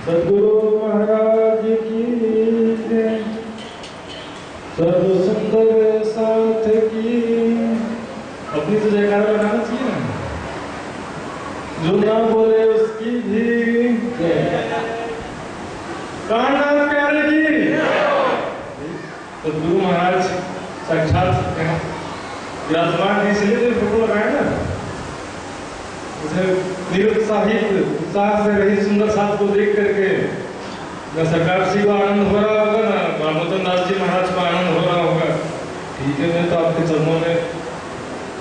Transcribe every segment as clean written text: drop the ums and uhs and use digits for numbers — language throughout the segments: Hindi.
सद्गुरु महाराज की जय। सर्व सुंदर साथ की। अपनी तो जयकारा लगाना चाहिए ना, जो ना बोले उसकी भी जय। कान्हा प्यारे की। सद्गुरु महाराज साक्षात विराजमान है, इसलिए तो फोटो लगाए ना। निरुत्साहित उत्साह से रही सुंदर साथ को देख करके न सरकार जी को आनंद हो रहा होगा, न रामोदन दास जी महाराज को आनंद हो रहा होगा। ठीक है, मैं तो आपके चरणों में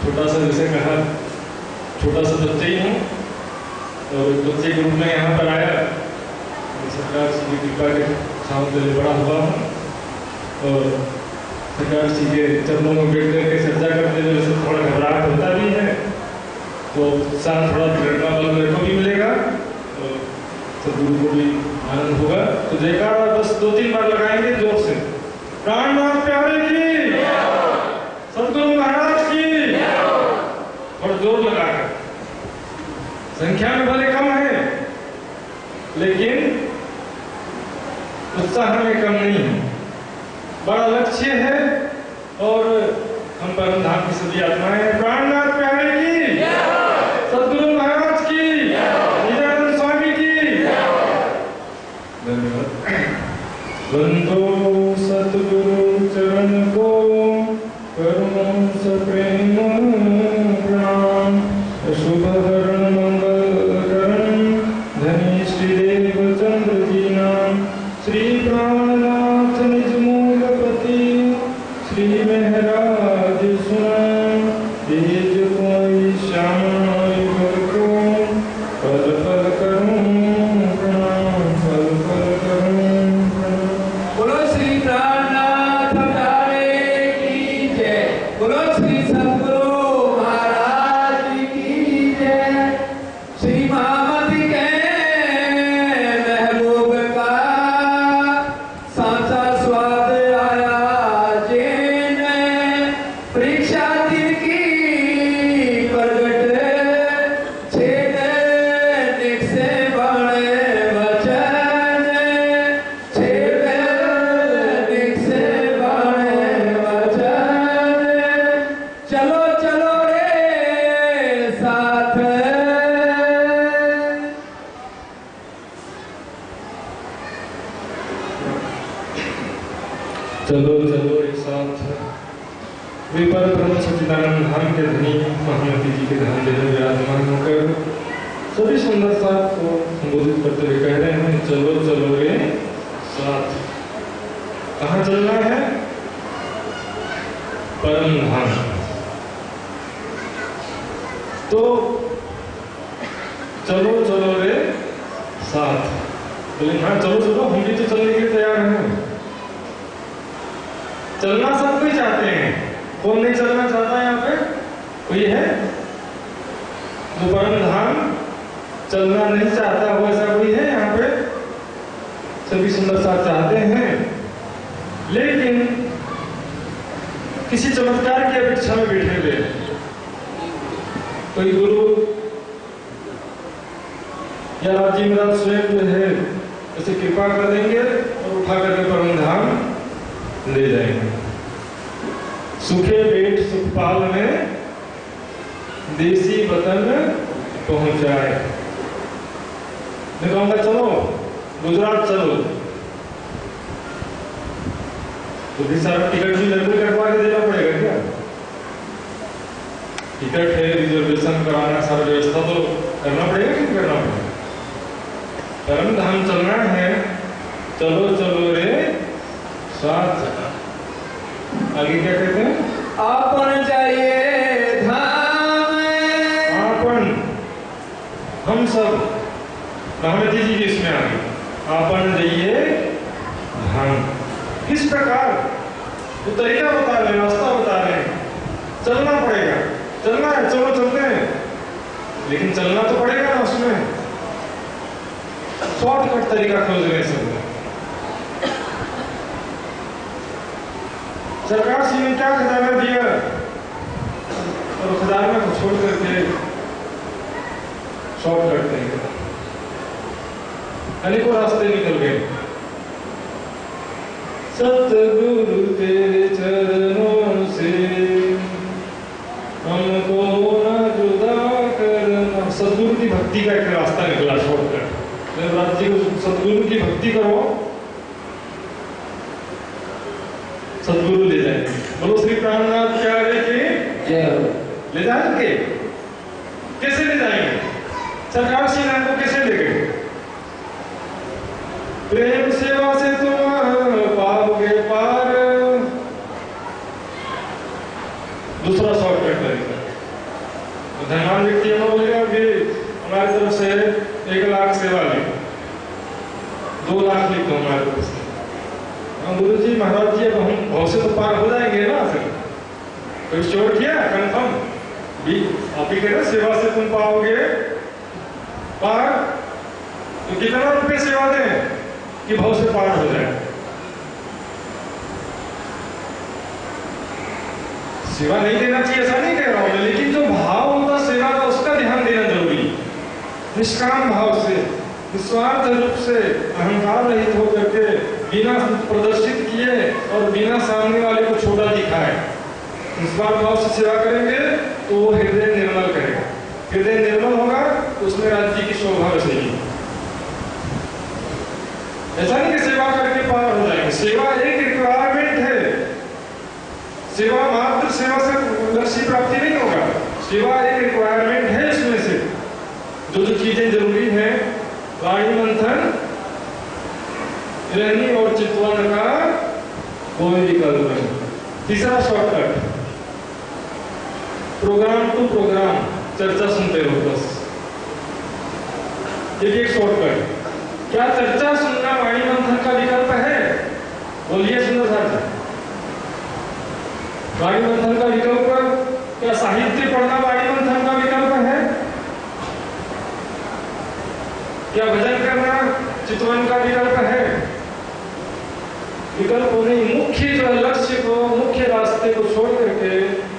छोटा सा, जैसे कहा, छोटा सा बच्चा ही हूँ और बच्चे के रूप में यहाँ पर आया। सरकार जी की कृपा के छाव से बड़ा हुआ हूँ और सरकार जी के चरणों में बैठ करके चर्चा करते हुए थोड़ा घबराहट होता भी है, तो साथ थोड़ा बिगड़ना बल मेरे को भी मिलेगा और सदगुरु को भी आनंद होगा। तो जयकारा बस 2-3 बार लगाएंगे जोर से। कान्हा प्यारे की, सदगुरु महाराज की, और जोर लगाकर। संख्या में भले कम है लेकिन उत्साह में कम नहीं है। बड़ा लक्ष्य है और हम परम धाम की सभी आत्माएं हैं। प्राणनाथ प्यारे की, सद्गुरु महाराज की, नित्यानंद स्वामी की धन्यवाद। बंदो सतगुरु चरण को करो सप्रेम प्रणाम। शुभ हरण मंगल करण धनी श्री देव चंद्र जी नाम। श्री प्राणनाथ निज मूलपति श्री महराज सुना। तेज कोई श्याम को पल पल करूं प्रणाम, पल पल करूं प्रणाम। बोलो श्री प्राणनाथ प्यारे की जय। बोलो श्री सद्गुरु महाराज की जय। श्री महामती के महबूब का सांचा स्वाद आया जिन परीक्षा दिन की प्रगट छेद निक से बने वचन। छेद निक से बने वचन। चलो चलो रे साथ। चलो चलो एक साथ। वे पर ब्रह्म सच्चिदानंद धाम के धनी महामती जी के धाम में विराजमान होकर सभी सुंदर साथ को संबोधित करते हुए कह रहे हैं, चलो चलो रे साथ। कहाँ चलना है? परम धाम। तो चलो चलो रे साथ। बोले हाँ चलो चलो, हम भी तो चलने के लिए तैयार हैं। चलना सब कोई चाहते हैं, कौन नहीं चलना चाहता है? यहाँ पे कोई है जो परम धाम चलना नहीं चाहता हो? ऐसा कोई है यहाँ पे? सभी सुंदर साथ चाहते हैं, लेकिन किसी चमत्कार की अपेक्षा में बैठे हुए। कोई गुरु या राजी महाराज स्वयं जो है ऐसे कृपा कर देंगे और उठा करके परम धाम ले जाएंगे। सुखे पेट सुखपाल में देसी वतन पहुंचाए। मैं कहूंगा चलो गुजरात चलो, तो भी सारा टिकट भी लगभग कटवा के देना पड़ेगा क्या? टिकट है, रिजर्वेशन कराना, सारा व्यवस्था तो करना पड़ेगा कि करना पड़ेगा? परम धाम चलना है, चलो चलो रे साथ। आगे क्या कहते हैं? आपन जाइए धाम। आपन, हम सब महामती जी की इसमें आ गई। आपन जाइए धाम। किस प्रकार? तो तरीका बता रहे हैं, रास्ता बता रहे हैं। चलना पड़ेगा, चलना है, चलो चलते हैं, लेकिन चलना तो पड़ेगा ना। उसमें शॉर्टकट तरीका खोज रहे सब। सरकार जी ने क्या खजाना दिया और खजाना को छोड़ करके शॉर्टकट नहीं था, अनेकों रास्ते निकल गए। सतगुरु तेरे चरणों से हमको न जुदा करना। सतगुरु की भक्ति का एक रास्ता निकला, शॉर्टकट। राज्य को सतगुरु की भक्ति करो, सतगुरु ले जाएंगे। बोलो श्री प्राणनाथ प्यारे की जय हो। ले जाएंगे, कैसे ले जाएंगे? सरकार श्री नाम को कैसे ले गए? प्रेम सेवा से तुम पाओगे पार। दूसरा शॉर्टकट तरीका, धनवान व्यक्ति बोलेगा कि हमारी तरफ से 1 लाख सेवा ली, 2 लाख लिख दो हमारे तरफ से। गुरु जी महाराज जी, अब हम भाव से तो पार हो जाएंगे ना? फिर कोई श्योर किया कंफर्म भी? आप ही कह रहे सेवा से तुम पाओगे पार, तो कितना रुपए सेवा दें कि भाव से पार हो जाए? सेवा नहीं देना चाहिए ऐसा नहीं कह रहा हूं मैं, लेकिन जो भाव होता सेवा का उसका ध्यान देना जरूरी। निष्काम भाव से, निस्वार्थ रूप से, अहंकार रहित होकर के, बिना प्रदर्शित किए और बिना सामने वाले को छोटा दिखाए निस्वार्थ भाव से सेवा करेंगे तो वो हृदय निर्मल करेगा। हृदय निर्मल होगा तो उसमें राज्य की शोभा बसेगी। ऐसा नहीं कि सेवा करके पार हो जाएंगे। सेवा एक रिक्वायरमेंट है, सेवा मात्र सेवा से लक्ष्य प्राप्ति नहीं होगा। सेवा एक रिक्वायरमेंट है, इसमें से जो जो चीजें जरूरी हैं, वाणी मंथन, रहनी और चितवन का कोई विकल्प नहीं। तीसरा शॉर्टकट, प्रोग्राम टू प्रोग्राम चर्चा सुनते रहो बस। ये भी एक शॉर्टकट। क्या चर्चा सुनना वाणी मंथन का विकल्प है? बोलिए सुंदर साहब, वाणी मंथन का विकल्प? क्या साहित्य पढ़ना वाणी मंथन का विकल्प है? क्या भजन करना चितवन का विकल्प है? विकल्प नहीं। मुख्य जो लक्ष्य को, मुख्य रास्ते को छोड़ करके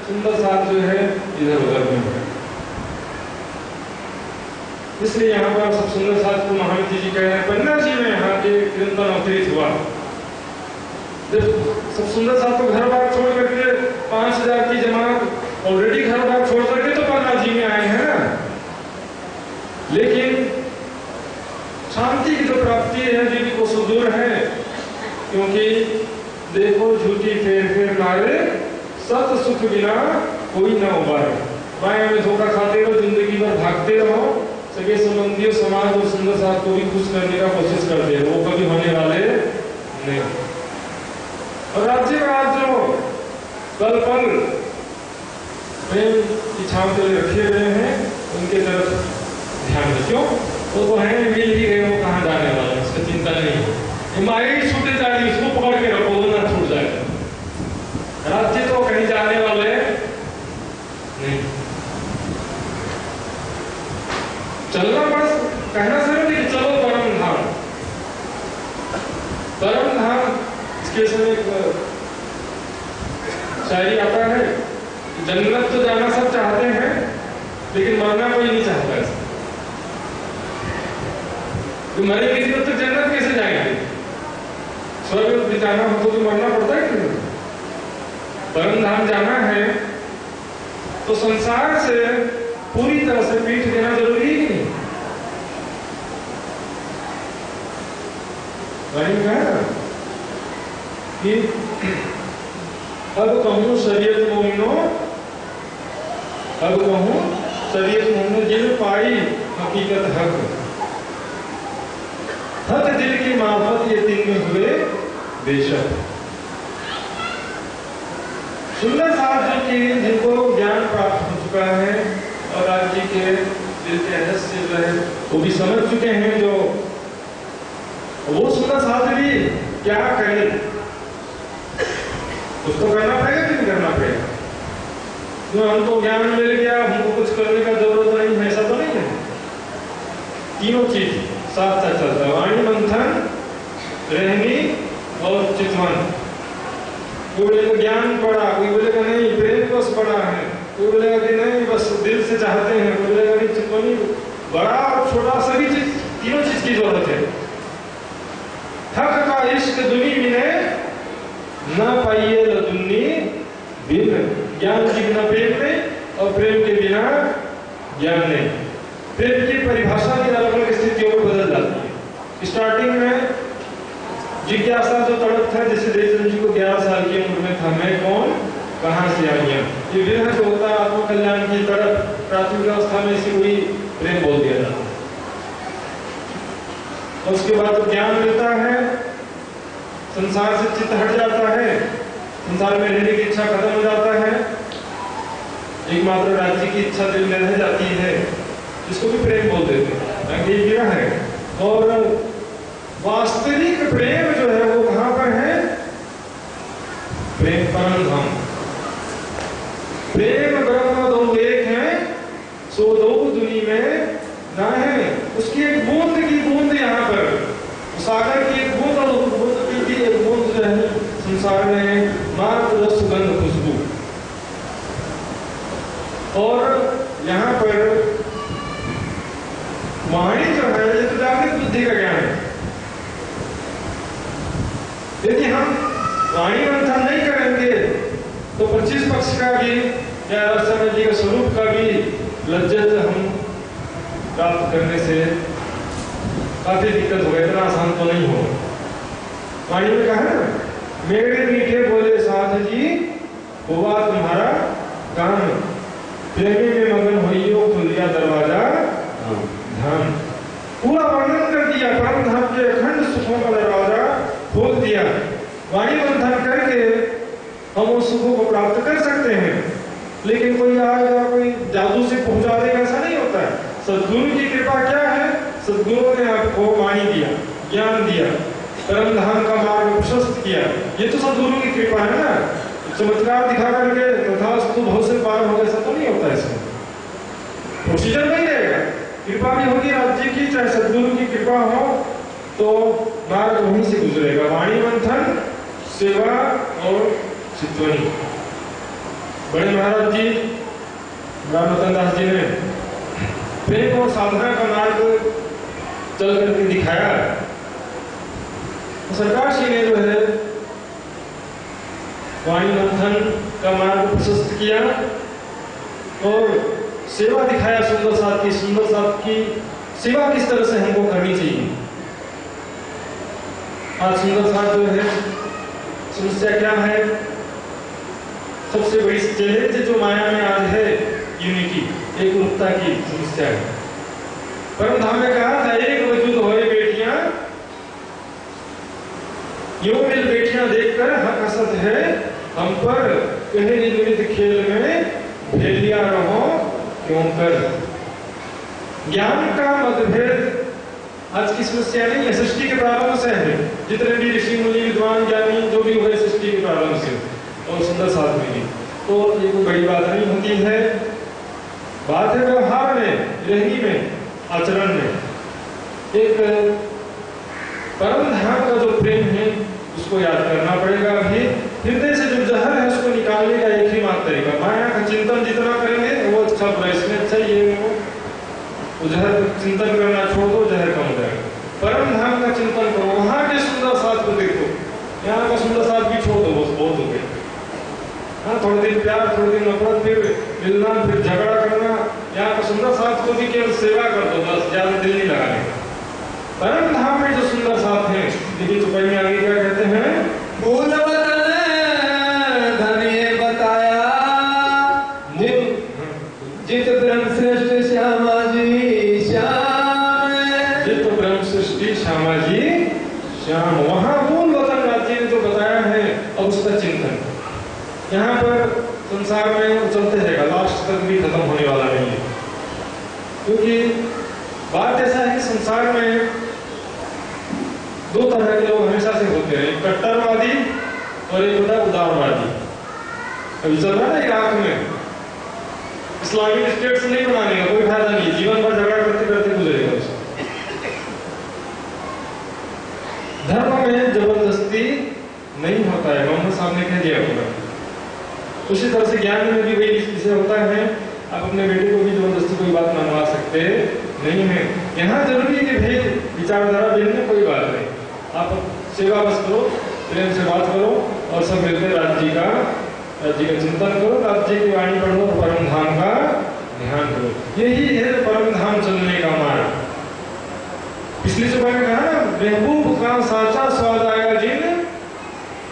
सुंदर साथ जो है इधर उधर में। इसलिए यहाँ पर सब सुंदर साथ को महावीर जी कह रहे हैं, पन्ना जी में यहाँ के कीर्तन अवतरित हुआ। जब सब सुंदर साथ को घर बार छोड़ करके 5000 की जमात ऑलरेडी घर बार छोड़ करके तो पन्ना जी में आए हैं ना, लेकिन शांति की जो प्राप्ति है दीदी को सुदूर है। क्योंकि देखो झूठी फेर फेर मारे, सत सुख बिना कोई ना उबारे। माया में धोखा खाते रहो, जिंदगी भर भागते रहो, सगे संबंधियों समाज और सुंदर साथ को भी खुश करने का कोशिश करते रहो, वो कभी होने वाले नहीं। और राज्य में आज जो पल पल प्रेम की छाव के लिए रखे हुए हैं उनके तरफ ध्यान रखो। वो तो है मिल ही गए, वो कहाँ जाने वाले, उसकी चिंता नहीं। माई छूटे जा रही, उसको पकड़ के रखो, वो ना छूट जाए। राज्य तो कहीं जाने वाले नहीं। चलना बस कहना सिर्फ नहीं, चलो परम धाम। परम धाम इसके समय शायरी आता है, जन्नत तो जाना सब चाहते हैं लेकिन मरना कोई नहीं चाहता है। तो मरेंगे नहीं तो जन्नत कैसे जाएंगे? स्वर्ग में जाना हो तो मरना पड़ता है कि नहीं? परम धाम जाना है तो संसार से पूरी तरह से पीठ देना जरूरी ही नहीं। वही कहा कि अब कहूं शरीयत मोमिनो, अब कहूं शरीयत मोमिनो, जिन पाई हकीकत हक, हक दिल की मार्फत ये दिन में हुए बेशक। सुंदर साथ जो कि जिनको ज्ञान प्राप्त हो चुका है और राज्य के दिल के रहस्य जो है वो भी समझ चुके हैं, जो वो सुंदर साथ भी क्या करें, उसको करना पड़ेगा कि नहीं करना पड़ेगा? तो हमको ज्ञान मिल गया, हमको कुछ करने का जरूरत नहीं है, ऐसा तो नहीं है। तीनों चीज साथ साथ चलता है, वाणी मंथन, रहनी और चितवन। कोई बोलेगा ज्ञान पड़ा, कोई बोलेगा नहीं प्रेम बस पड़ा है, कोई बोलेगा कि नहीं बस दिल से चाहते हैं, कोई बोलेगा नहीं चितवनी बड़ा और छोटा सभी चीज, तीनों चीज की जरूरत है। थक का इश्क दुनी में न पाइए लदुन्नी बिन, ज्ञान के बिना प्रेम नहीं और प्रेम के बिना ज्ञान नहीं। प्रेम की परिभाषा भी अलग अलग स्थितियों में बदल जाती है। स्टार्टिंग में जिज्ञासा जो तड़प था, जैसे देवचंद जी को 11 साल की उम्र में था, मैं कौन कहां से आई हूं, ये विरह जो होता है आत्मकल्याण की तड़प, प्राथमिक अवस्था में इसी कोई प्रेम बोल दिया जाता है। और उसके बाद तो ज्ञान मिलता है, संसार से चित्त हट जाता है, संसार में रहने की इच्छा खत्म हो जाता है, एकमात्र राज्य की इच्छा दिल में रह जाती है, इसको भी प्रेम बोल देते हैं, ये विरह है। और वास्तविक प्रेम जो है वो कहां पर है? प्रेम परम धाम। प्रेम ब्रह्म दो एक है, सो दो दुनी में ना है। उसकी एक बूंद की बूंद यहाँ पर, सागर की एक बूंद और बूंद की एक बूंद जो है संसार में मात्र सुगंध खुशबू। और यहाँ पर वाणी जो है ये तो जागृत बुद्धि का ज्ञान है। यदि हम वाणी मंथन नहीं करेंगे तो 25 पक्ष का भी या रसमय जी के स्वरूप का भी लज्जत हम प्राप्त करने से काफी दिक्कत होगा, इतना आसान तो नहीं होगा। वाणी में कहा ना, मेरे मीठे बोले साथ जी हुआ तुम्हारा काम, प्रेमी में मगन होइयो खुल दिया दरवाजा धाम। पूरा वर्णन कर दिया, परम धाम के अखंड सुखों का दरवाजा खोल दिया। वाणी मंथन करके हम उस सुखों को प्राप्त कर सकते हैं, लेकिन कोई आएगा कोई जादू से पहुंचा देगा, ऐसा नहीं होता है। सद्गुरु की कृपा क्या है? सद्गुरु ने आपको वाणी दिया, ज्ञान दिया, परम धाम का मार्ग प्रशस्त किया, ये तो सद्गुरु की कृपा है ना। चमत्कार दिखा करके तथास्तु बहुत से पार हो गए, ऐसा तो नहीं होता। इसमें प्रोसीजर नहीं रहेगा, कृपा भी होगी राज्य की, चाहे सद्गुरु की कृपा हो तो मार्ग वहीं से गुजरेगा। वाणी मंथन, सेवा और चितवनी। बड़े महाराज जी राम दास जी ने प्रेम और साधना का मार्ग चल करके दिखाया। सरकार श्री ने जो है वाणी मंथन का मार्ग प्रशस्त किया और सेवा दिखाया। सुंदर साथ की सेवा किस तरह से हमको करनी चाहिए। आज सुंदर साथ जो है समस्या क्या है? सबसे बड़ी चैलेंज जो माया में आज है यूनिटी, एक रूपता की समस्या है। परम धाम में कहा था, एक वजूद होए बेटियां, यो मिल बेटियां देखकर हक हसत है हम पर, कहे निमित खेल में भेलिया रहो क्यों कर। ज्ञान का मतभेद आज की समस्या नहीं है, सृष्टि के प्रारंभ से है। जितने भी ऋषि मुनि विद्वान ज्ञानी जो भी हुए सृष्टि के प्रारंभ से, और सुंदर साथ में भी, तो ये कोई बड़ी बात नहीं होती है। बात है व्यवहार में, रहनी में, आचरण में। एक परम धाम का जो प्रेम है उसको याद करना पड़ेगा। अभी हृदय से जो जहर है उसको निकालने का एक ही मात्र तरीका, माया का चिंतन जितना करेंगे वो अच्छा बुरा, इसमें अच्छा ये वो जहर चिंतन करना छोड़ दो, जहर कम हो जाएगा। परम धाम का चिंतन करो, वहां के सुंदर साथ को देखो, यहाँ का सुंदर साथ भी छोड़ दो, बस बहुत हो गया। हाँ, थोड़े दिन प्यार, थोड़े दिन नफरत, फिर मिलना, फिर झगड़ा करना। यहाँ का सुंदर साथ को भी केवल सेवा कर दो, बस ज्यादा दिल नहीं लगाने। परम धाम में जो सुंदर साथ है, देखिए चुपाई में आगे क्या कहते हैं? मूल वतन धने बताया, जित ब्रह्म श्रेष्ठ श्यामा जी श्याम, जित ब्रह्म सृष्टि श्यामा जी श्याम। वहां मूल वतन राज्य ने जो बताया है, अब उसका चिंतन यहाँ पर संसार में चलते रहेगा, लास्ट तक भी खत्म होने वाला नहीं है। क्योंकि बात ऐसा है कि संसार में दो तरह के लोग हमेशा से होते हैं, एक कट्टरवादी और एक होता है उदारवादी। अभी चल रहा है इराक में, इस्लामिक स्टेट से नहीं बनाने का कोई फायदा नहीं, जीवन भर झगड़ा करते करते गुजरेगा उसको। धर्म में जबरदस्ती नहीं होता है, मोहम्मद साहब ने कह दिया पूरा। उसी तरह से ज्ञान में भी वही विषय होता है। आप अपने बेटे को भी जबरदस्ती कोई बात मनवा सकते नहीं है। यहाँ जरूरी है कि भेद विचारधारा भिन्न, कोई बात नहीं, आप सेवा बस करो, प्रेम से बात करो और सब मिलकर राज्य का चिंतन करो, राज्य की वाणी पढ़ो और परम धाम का ध्यान करो। यही है परम धाम चलने का मार्ग। पिछली सुबह में कहा ना, महबूब का साचा स्वाद आया जिन,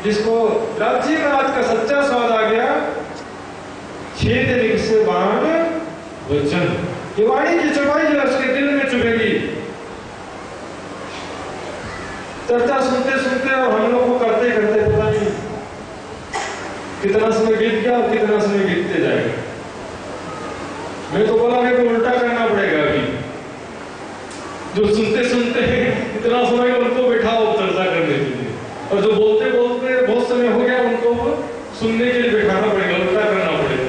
जिसको राज्य में आज का सच्चा स्वाद आ गया, छेद लिख से बाण वचन, ये वाणी की चौपाई जो उसके दिल में चुभेगी। चर्चा सुनते सुनते और हम लोग को करते करते पता नहीं कितना समय बीत गया और कितना समय बीतते जाएगा। मैं तो बोला कि उल्टा करना पड़ेगा अभी, जो सुनते सुनते इतना समय उनको बैठाओ चर्चा करने के लिए, और जो बोलते बोलते बहुत समय हो गया उनको सुनने के लिए बैठाना पड़ेगा, उल्टा करना पड़ेगा।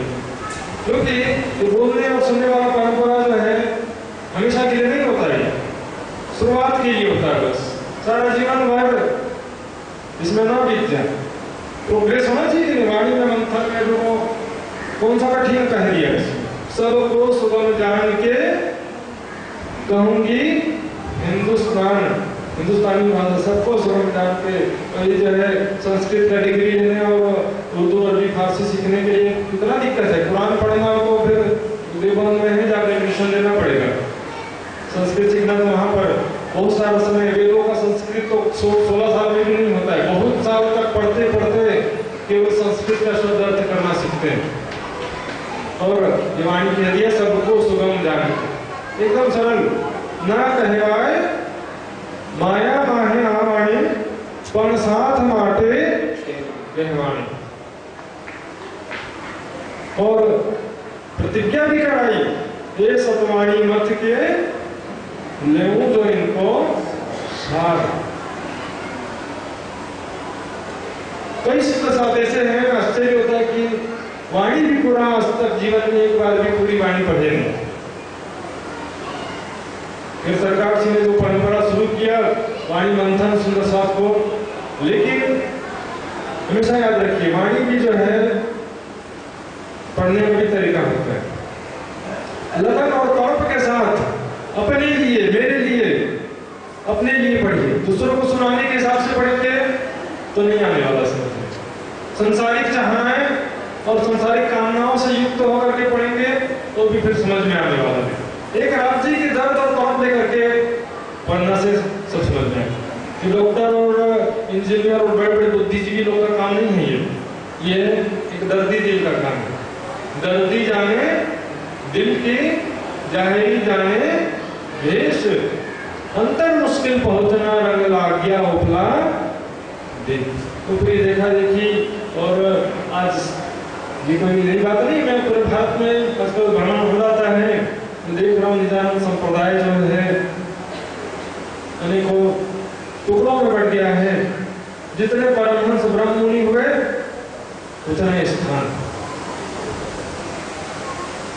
क्योंकि ये बोलने और सुनने वाला परंपरा जो है हमेशा के लिए नहीं होता है, शुरुआत के लिए होता है, बस सारा जीवन भर इसमें ना बीत जाए। प्रोग्रेस होना चाहिए वाणी में, मंथन में, जो कौन सा कठिन कह दिया, सबको सुगम जान के कहूंगी हिंदुस्तानी भाषा सबको सुगम जान के। और ये जो है संस्कृत का डिग्री लेने और उर्दू अरबी फारसी सीखने के लिए कितना दिक्कत है। कुरान पढ़ना तो फिर देवबंद में है जाकर एडमिशन लेना पड़ेगा। संस्कृत सीखना तो वहाँ पर बहुत सारा समय, वेदों का संस्कृत तो 16 साल में भी नहीं होता है, बहुत साल तक पढ़ते पढ़ते केवल संस्कृत का शब्द अर्थ करना सीखते हैं। और ये वाणी कह दिया सबको सुगम जान, एकदम सरल, ना कहवाए माया माहे आवाणी, पण साथ माटे कहवाणी। और प्रतिज्ञा भी कराई, ये सतवाणी मत के लेऊ जो इनको सार। कई सूत्र साथ ऐसे हैं, आश्चर्य होता है कि वाणी भी पूरा आज तक जीवन में एक बार भी पूरी वाणी पढ़े नहीं। फिर सरकार जी ने जो परंपरा शुरू किया वाणी मंथन सुंदर साथ को, लेकिन हमेशा याद रखिए वाणी भी जो है पढ़ने का भी तरीका होता है। लगन और तौर के साथ अपने लिए, मेरे लिए, अपने लिए पढ़िए। दूसरों को सुनाने के हिसाब से पढ़ेंगे तो नहीं आने वाला समझ में। संसारिक चाहनाएं और संसारिक कामनाओं से युक्त होकर के पढ़ेंगे तो भी फिर समझ में आने वाला है। एक राज्य के दर्द और तौर लेकर के पढ़ना से सब समझ में आए कि डॉक्टर और इंजीनियर और बड़े बड़े बुद्धिजीवी लोगों का काम नहीं है ये एक दर्दी दिल का काम है। दर्दी जाने दिल की, जाहिरी जाने देश, अंतर मुश्किल पहुंचना रंग लाग गया उपला दिन। तो फिर देखा देखी, और आज ये कोई नई बात नहीं, मैं पूरे भारत में आजकल भ्रमण हो जाता है, देख रहा हूँ निजानंद संप्रदाय जो है अनेकों टुकड़ों में बढ़ गया है। जितने परमहंस ब्रह्म मुनि हुए उतने स्थान,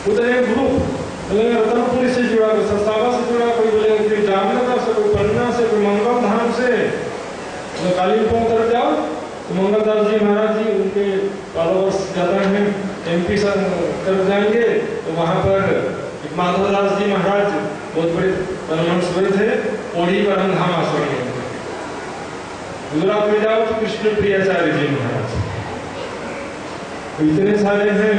उतने ग्रुप, रतनपुरी से जुड़ा, सरसावा से जुड़ा, कोई बोले फिर जामनगर से, कोई पन्ना से, कोई मंगल धाम से। तो कालीमपोंग तरफ जाओ तो मंगलदास जी महाराज जी उनके फॉलोअर्स ज्यादा हैं। MP तरफ जाएंगे तो वहां पर माधवदास जी महाराज बहुत बड़े परमहंस हुए थे, ओढ़ी परम धाम आश्रम में। गुजरात में जाओ तो कृष्ण प्रियाचार्य जी महाराज, इतने सारे हैं।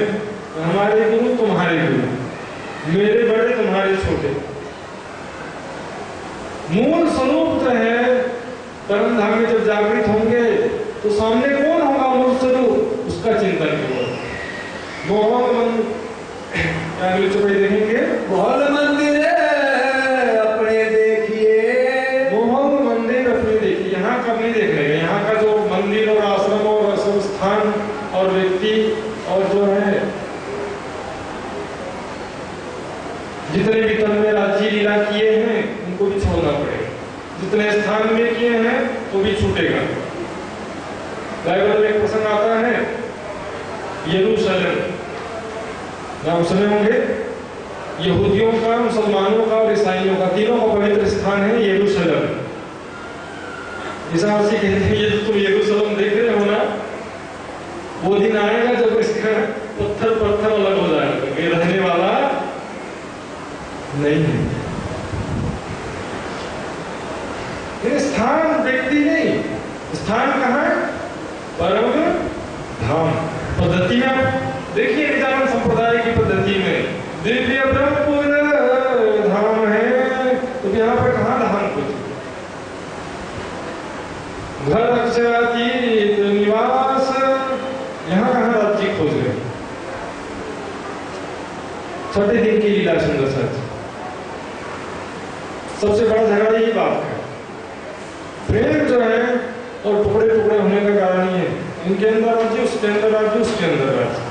हमारे गुरु तुम्हारे गुरु, मेरे बड़े तुम्हारे छोटे। मूल स्वरूप तो है परम धाम में जब जागृत होंगे तो सामने कौन होगा मूल स्वरूप, उसका चिंतन करो। मोहन अगले चौपाई देखेंगे, मोहन मंदिर अपने देखिए, मोहन मंदिर अपने देखिए। यहाँ का नहीं देख रहे हैं, यहाँ का जो मंदिर और आश्रम और सब स्थान और व्यक्ति और जो है जितने भी तन में राज्य लीला किए हैं उनको भी छोड़ना पड़ेगा। जितने स्थान में किए हैं वो भी छूटेगा। बाइबल में एक प्रसंग आता है, यरूशलेम, नाम सुने होंगे, यहूदियों का, मुसलमानों का और ईसाइयों का, तीनों का पवित्र स्थान है यरूशलेम। ईसा मसीह कहते हैं ये तुम यरूशलेम देख रहे हो ना, वो दिन आएगा जब इसका पत्थर पत्थर अलग हो जाएगा, ये रहने वाला नहीं है। ये स्थान व्यक्ति नहीं, स्थान कहाँ है? परम धाम। पद्धति में देखिए, नित्यानंद संप्रदाय की पद्धति में दिव्य ब्रह्मपुर धाम है, तो यहाँ पर कहाँ धाम खोजे? घर अक्षरातीत निवास, यहाँ कहाँ राज्य खोज रहे? छठे दिन की लीला सुंदर सच। सबसे बड़ा झगड़ा यही बात है। प्रेम जो है और टुकड़े टुकड़े होने का कारण ही है, इनके अंदर राज्य, उसके अंदर राज्य, उसके अंदर राज्य।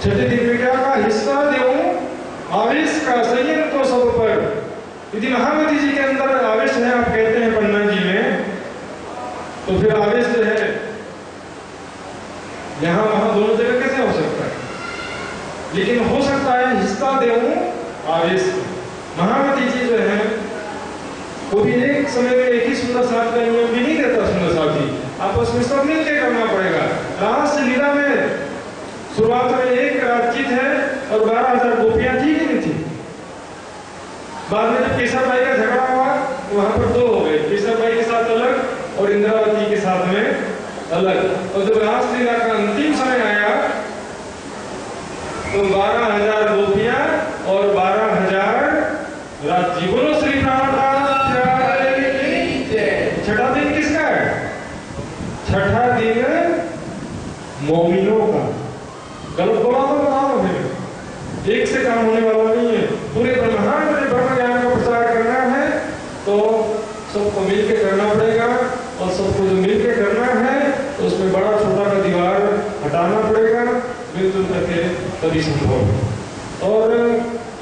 छठे दिन में क्या कहा? हिस्सा देऊं आवेश का संयम तो सब पर। यदि महामती जी के अंदर आवेश है, आप कहते हैं पन्ना जी में, तो फिर आवेश जो है यहां वहां दोनों जगह कैसे हो सकता है? लेकिन हो सकता है हिस्सा देऊं आवेश। महामती जी जो है वो भी एक समय में एक ही सुंदर साथ का नियम भी नहीं देता। सुंदर साथी आपस में सब मिलकर करना पड़ेगा। रास लीला में शुरुआत में एक राजचित है और 12,000 गोपियां थी कि नहीं थी? बाद में जब केसर भाई का झगड़ा हुआ तो वहां पर दो हो गए, केसर भाई के साथ अलग और इंद्रावती के साथ में अलग। और जब रासलीला का अंतिम समय आया तो 12,000 गोपियां और 12,000 राज्य। बोलो श्री रामनाथ प्यारे की। छठा दिन किसका है? छठा दिन मोमिनों का। गलत बोला तो बता दो फिर, एक से काम होने वाला नहीं है। पूरे ब्रह्मांड में ब्रह्म ज्ञान का प्रचार करना है तो सबको मिलकर करना पड़ेगा, और सबको जो मिलकर करना है तो उसमें बड़ा छोटा का दीवार हटाना पड़ेगा, मिलजुल करके तभी संभव। और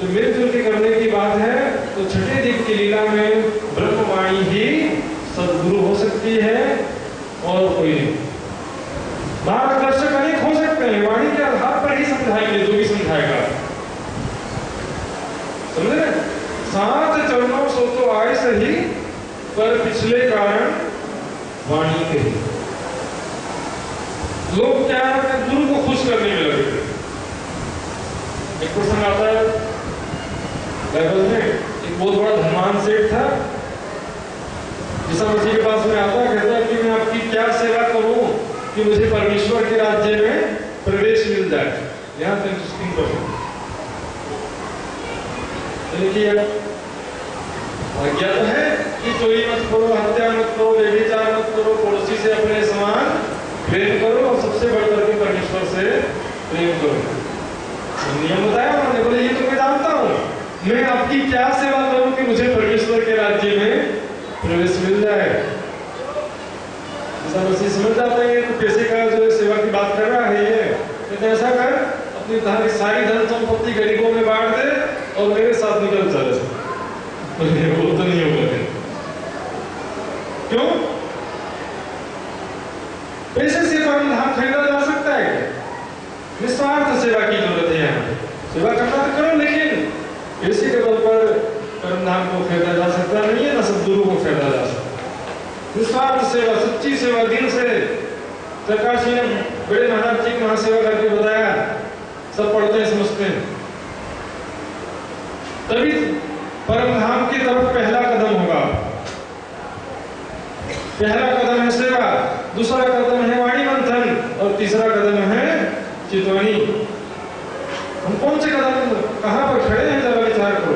जो मिलजुल के करने की बात है तो छठे दिन की लीला में ब्रह्मवाणी ही सद्गुरु हो सकती है और कोई नहीं। मार्गदर्शक अनेक हो सकते हैं, वाणी के आधार पर ही समझाएंगे जो भी समझाएगा। समझे? 7 चरणों सो तो आए सही, पर पिछले कारण वाणी के ही। लोग क्या है, गुरु को खुश करने में लगे थे। एक प्रसंग आता है बाइबल में, एक बहुत बड़ा धनवान सेठ था। ईसा मसीह के पास में आता है, कहता है कि मैं आपकी क्या सेवा करूं कि मुझे परमेश्वर के राज्य में प्रवेश मिल जाए। यहाँ तो इंटरेस्टिंग क्वेश्चन। आज्ञा तो है कि चोरी मत करो, हत्या मत करो, व्यभिचार मत करो, पड़ोसी से अपने समान प्रेम करो और सबसे बढ़कर के परमेश्वर से प्रेम करो। नियम बताया उन्होंने। बोले ये तो मैं जानता हूँ, मैं आपकी क्या सेवा करूं कि मुझे परमेश्वर के राज्य में प्रवेश मिल जाए। ऐसा मसीह समझ जाते हैं तो पैसे का जो सेवा की बात कर रहा है ये, तो ऐसा कर अपनी सारी धन संपत्ति गरीबों में बांट दे और मेरे साथ निकल चले। वो तो नहीं होगा। क्यों? पैसे से परम धाम खरीदा जा सकता है? निस्वार्थ सेवा की जरूरत है। यहाँ सेवा करना तो करो, लेकिन पैसे के बल पर परम धाम को खरीदा जा सकता नहीं है, ना सद्गुरु को खरीदा जा सकता। निस्वार्थ सेवा, सच्ची सेवा, दिल से। सरकार जी ने बड़े महाराज जी की महासेवा करके बताया, सब पढ़ते हैं समझते हैं। तभी परम धाम की तरफ पहला कदम होगा। पहला कदम है सेवा, दूसरा कदम है वाणी मंथन और तीसरा कदम है चितवनी। हम कौन से कदम कहां पर खड़े हैं जरा विचार करो।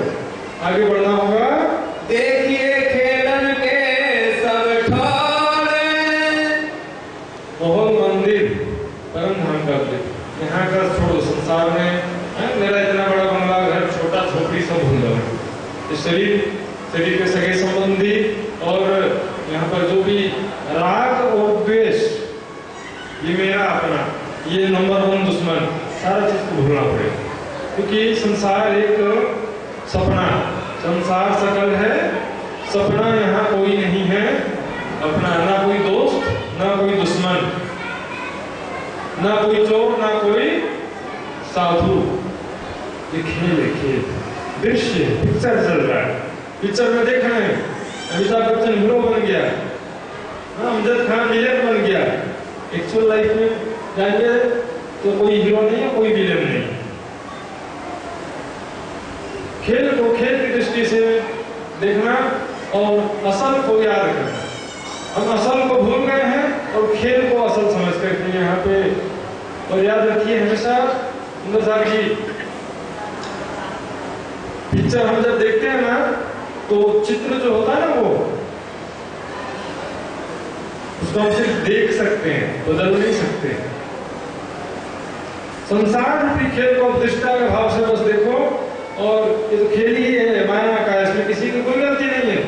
आगे बढ़ना होगा। देखिए खेलन के सब ठाणे, मोहन मंदिर परम धाम कर दे। यहाँ का छोड़ो, संसार में मेरा इतना बड़ा बंगला, घर, छोटा झोपड़ी सब भूल जाओ। शरीर के सगे संबंधी और यहाँ पर जो भी राग और द्वेष, ये मेरा अपना, ये नंबर 1 दुश्मन, सारा चीज को भूलना पड़ेगा। क्योंकि संसार एक सपना, संसार सकल है सपना, यहाँ कोई नहीं है अपना, ना कोई दोस्त ना कोई दुश्मन, ना कोई चोर ना कोई साधु। ये खेल दृश्य, पिक्चर चल रहा है। पिक्चर में देख रहे हैं अमिताभ बच्चन हीरो बन गया, अमजद खान विलेन बन गया। एक्चुअल लाइफ में जाएंगे तो कोई हीरो नहीं है, कोई विलेन नहीं। खेल को खेल की दृष्टि से देखना और असल को याद करना। हम असल को भूल गए हैं और खेल को असल समझ करके यहाँ पे। और याद रखिए हमेशा सुंदर साहब की पिक्चर हम जब देखते हैं ना तो चित्र जो होता है ना वो उसको हम सिर्फ देख सकते हैं, बदल नहीं सकते। संसार रूपी खेल को दृष्टा के भाव से बस देखो और ये तो खेल ही है माया का, इसमें किसी की कोई गलती नहीं है।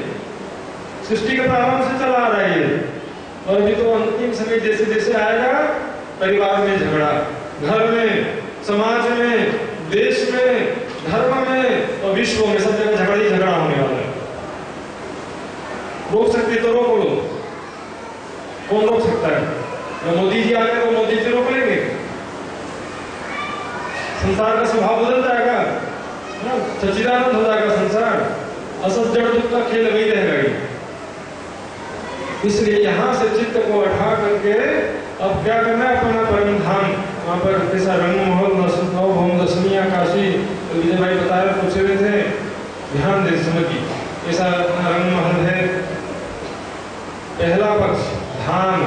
सृष्टि के प्रारंभ से चला आ रहा है और अभी तो अंतिम समय जैसे जैसे आएगा परिवार में झगड़ा, घर में, समाज में, देश में, धर्म में और विश्व में सब जगह झगड़ा ही झगड़ा होने वाला है। रोक सकते तो रोक लो, कौन रोक सकता है? मोदी जी आ गए तो मोदी जी रोक लेंगे? संसार का स्वभाव बदल जाएगा, सच्चिदानंद हो जाएगा संसार, असत जड़ दुख का खेल वही रहेगा। इसलिए यहाँ से चित्त को उठा करके अब क्या करना है, अपना परम धाम वहाँ पर कैसा रंग महल दशमी काशी तो विजय भाई बता रहे पूछे हुए थे, ध्यान दे समझिए। ऐसा रंग महल है। पहला पक्ष धाम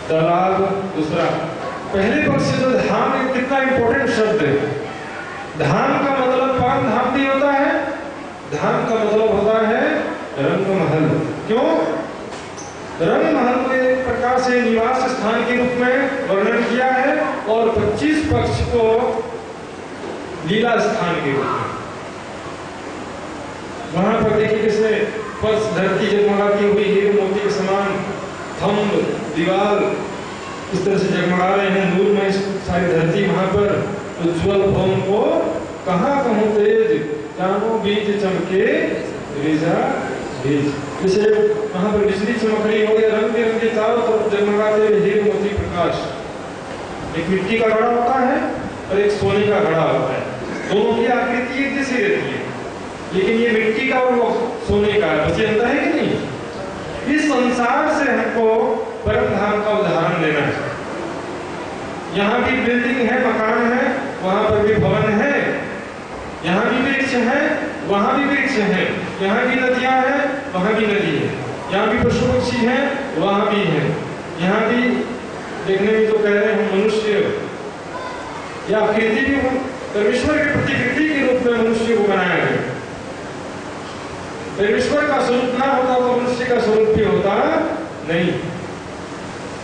तालाब, दूसरा पहले पक्ष से जो धाम है कितना इंपॉर्टेंट शब्द है। धाम का मतलब परम धाम भी होता है, धाम का मतलब होता है रंग महल। क्यों? रंग महल को एक प्रकार से निवास स्थान के रूप में वर्णन किया है और 25 पक्ष को लीला स्थान के रूप में। वहां पर देखिए कैसे फर्श धरती जगमगाती हुई हीरे मोती के समान, थंब दीवार इस तरह से जगमगा रहे हैं नूर में सारी धरती। वहां पर उज्ज्वल भवन को कहाँ कहूँ तेज जानो बीज चमके रेजा बीज, जैसे वहां पर बिजली चमक रही हो या रंग बिरंगे चारों तरफ जगमगाते हुए हीरे मोती प्रकाश। एक मिट्टी का घड़ा होता है और एक सोने का घड़ा होता है, दोनों की आकृति एक जैसी रहती है, लेकिन ये मिट्टी का और वो सोने का है, बस ये अंतर है कि नहीं? इस संसार से हमको परम धाम का उदाहरण लेना है। यहाँ भी बिल्डिंग है, मकान है, वहां पर भी भवन है, यहाँ भी वृक्ष है, वहां भी वृक्ष है, यहाँ भी नदियां हैं, वहां भी नदी है, यहाँ भी पशु पक्षी है, वहां भी है, यहाँ भी देखने में तो कह रहे हैं मनुष्य या आकृति भी परमेश्वर की प्रतिकृति के रूप में मनुष्य को बनाया गया। परमेश्वर का स्वरूप ना होता तो मनुष्य का स्वरूप भी होता नहीं।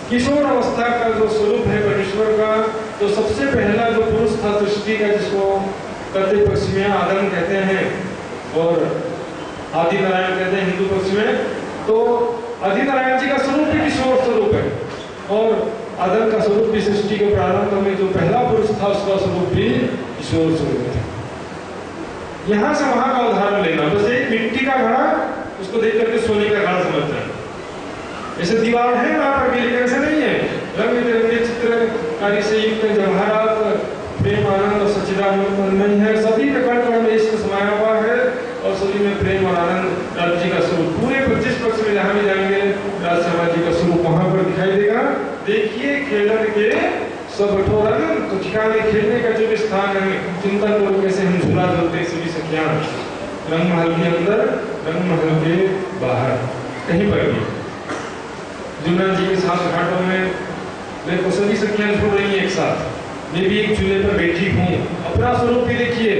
किशोर अवस्था का जो स्वरूप है परमेश्वर का, तो सबसे पहला जो पुरुष था सृष्टि का, जिसको कत्य पक्ष में आदम कहते हैं और आदि नारायण कहते हैं हिंदू पक्ष में, तो आदि नारायण जी का स्वरूप भी किशोर स्वरूप है और आदम का स्वरूप भी सृष्टि के प्रारंभ में जो पहला पुरुष था उसका स्वरूप भी किशोर स्वरूप है। यहाँ से वहां का उदाहरण लेना, बस एक मिट्टी का घड़ा उसको देख करके सोने का घड़ा समझना है। ऐसे दीवार है वहां पर भी, लेकिन ऐसा नहीं है। रंग बिरंगे चित्रकारी से युक्त जवाहरात प्रेम आनंद और सच्चिदानंद नहीं है, सभी के कण कण में इसको समाया हुआ है और सभी में प्रेम और आनंद राज जी का स्वरूप। पूरे 25 पक्ष में जहां भी जाएंगे राज शर्मा जी का स्वरूप वहां पर दिखाई देगा। देखिए खेलन के सब ठोरन, तो ठिकाने खेलने का जो भी स्थान है, चिंतन करो कैसे हम झूला झूलते सभी सखियां, रंग महल के अंदर, रंग महल के बाहर, कहीं पर भी। जुम्मन जी के साथ घाटों में मेरे को सभी सखियां झूल रही हैं एक साथ, मैं भी एक झूले पर बैठी हूँ। अपना स्वरूप भी देखिए,